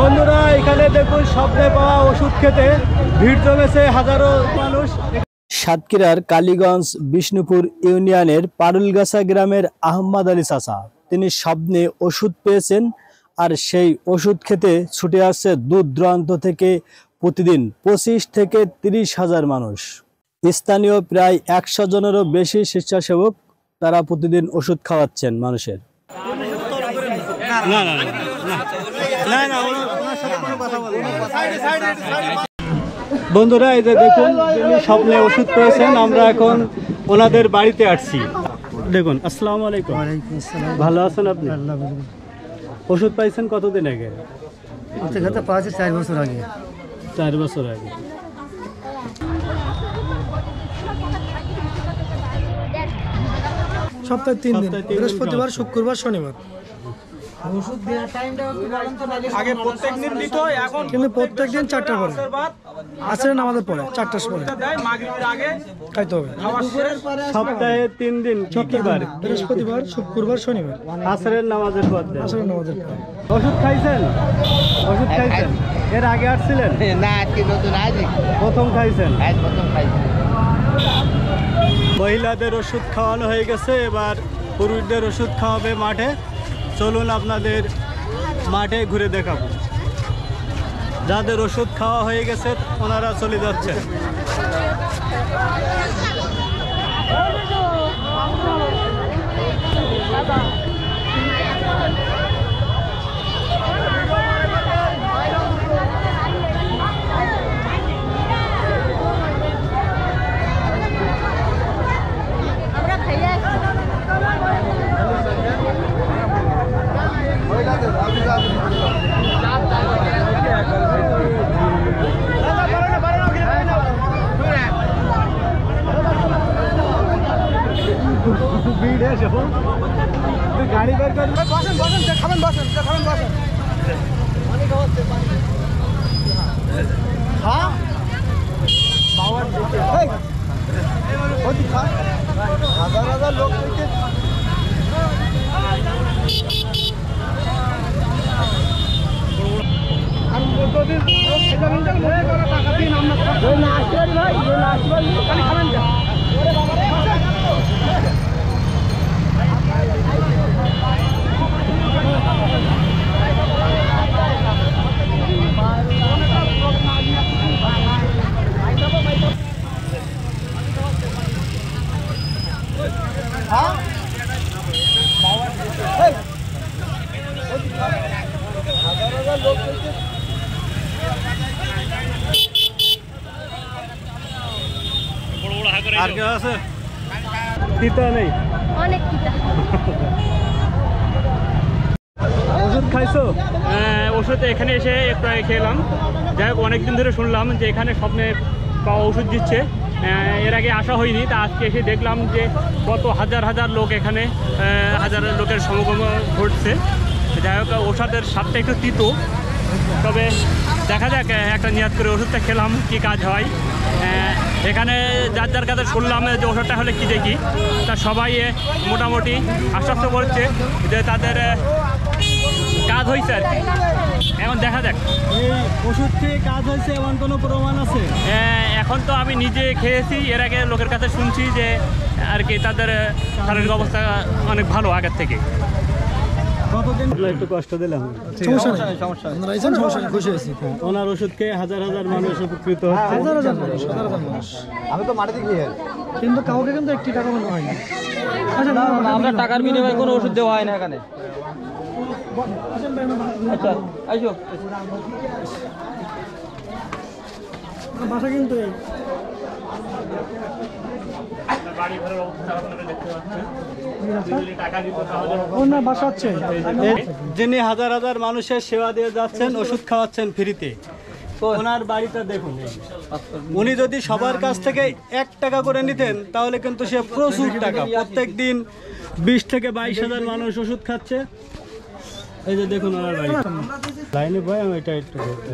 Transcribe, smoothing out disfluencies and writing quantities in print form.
বন্ধুরা এখানে দেখুন স্বপ্নে পাওয়া ওষুধ খেতে ভিড় জমেছে হাজারো মানুষ। সাতক্ষীরার কালীগঞ্জ বিষ্ণুপুর ইউনিয়নের পারুলগাছা গ্রামের আহম্মদ আলী চাচা, তিনি স্বপ্নে ওষুধ পেয়েছেন আর সেই ওষুধ খেতে ছুটে আসছে দূর দূরান্ত থেকে প্রতিদিন 25 থেকে 30 হাজার মানুষ। স্থানীয় প্রায় 100 জনেরও বেশি স্বেচ্ছাসেবক, তারা প্রতিদিন ওষুধ খাওয়াচ্ছেন মানুষের। বন্ধুরা এই যে দেখুন, যিনি স্বপ্নে ওষুধ পেয়েছেন, আমরা এখন ওনাদের বাড়িতে আসছি। দেখুন, আসসালামু আলাইকুম। ভালো আছেন আপনি? ওষুধ পাইছেন কতদিন আগে? 4 বছর আগে। 4 বছর আগে। সপ্তাহে 3 দিন, বৃহস্পতিবার, শুক্রবার, শনিবার। ওষুধ দেওয়ার টাইমটা আগে প্রত্যেকদিন দিত, এখন কিন্তু প্রত্যেকদিন 4টার পরে, আসরের নামাজের পরে 4টার পরে মাগরিবের আগে খাইতে হবে। সপ্তাহে 3 দিন, কিবার? বৃহস্পতিবার, শুক্রবার, শনিবার, আসরের নামাজের পর। আসরের নামাজের পরে। ওষুধ খাইছেন? ওষুধ খাইছেন? এর আগে আসছিলেন? না, আজকে নতুন, আজ প্রথম খাইছেন? প্রথম খাইছি। মহিলাদের ওষুধ খাওয়ানো হয়ে গেছে, এবার পুরুষদের ওষুধ খাওয়াবে মাঠে। চলুন আপনাদের মাঠে ঘুরে দেখাবো। যাদের ওষুধ খাওয়া হয়ে গেছে ওনারা চলে যাচ্ছেন। গাড়ি বের করে বসেন বসেন, খাবেন বসেন, খাবেন বসেন। হ্যাঁ পাওয়ার দিকে হাজার হাজার লোক থেকে টাকা দিন আমরা আর কেউ আছে? তিতা নেই? অনেক তিতা। ওষুধ খাইছো? ওষুধ এখানে এসে একটু আগে খেলাম। যাই হোক, অনেকদিন ধরে শুনলাম যে এখানে স্বপ্নে পাওয়া ওষুধ দিচ্ছে। এর আগে আসা হয়নি, তা আজকে এসে দেখলাম যে কত হাজার হাজার লোক এখানে, হাজার লোকের সমাগম ঘটছে। যাই হোক, ওষুধের স্বাদটা একটু তিতো, তবে দেখা যাক, একটা নিয়াত করে ওষুধটা খেলাম, কি কাজ হয়। এখানে যার যার কাছে শুনলাম যে ওষুধটা হলে কী দেখি, তা সবাই মোটামুটি আশ্বস্ত করছে যে তাদের কাজ হয়েছে আর কি। এখন দেখা যাক এই ওষুধ খেয়ে কাজ হয়েছে এমন কোনো প্রমাণ আছে? এখন তো আমি নিজে খেয়েছি, এর আগে লোকের কাছে শুনছি যে আর কি তাদের শারীরিক অবস্থা অনেক ভালো আগের থেকে। কতদিন একটু কষ্ট দিলাম? ওনার ওষুধ খেয়ে হাজার হাজার মানুষ উপকৃত হচ্ছে। আমি তো মাটিতে খেয়ে কিন্তু কাউকে কিন্তু 1 টাকা মনে হয় না। আমরা টাকার বিনিময়ে কোনো ওষুধ দেওয়া হয় না এখানে। আচ্ছা আইসো। বাসা কিন্তু এই যিনি হাজার হাজার মানুষের সেবা দিয়ে যাচ্ছেন, ওষুধ খাওয়াচ্ছেন ফ্রিতে, ওনার বাড়িটা দেখুন। উনি যদি সবার কাছ থেকে 1 টাকা করে নিতেন তাহলে কিন্তু সে প্রচুর টাকা, প্রত্যেক দিন 20 থেকে 22 হাজার মানুষ ওষুধ খাচ্ছে। এই যে দেখুন ওনার বাড়ি। লাইনে বয় আমি এটা একটু দেখতে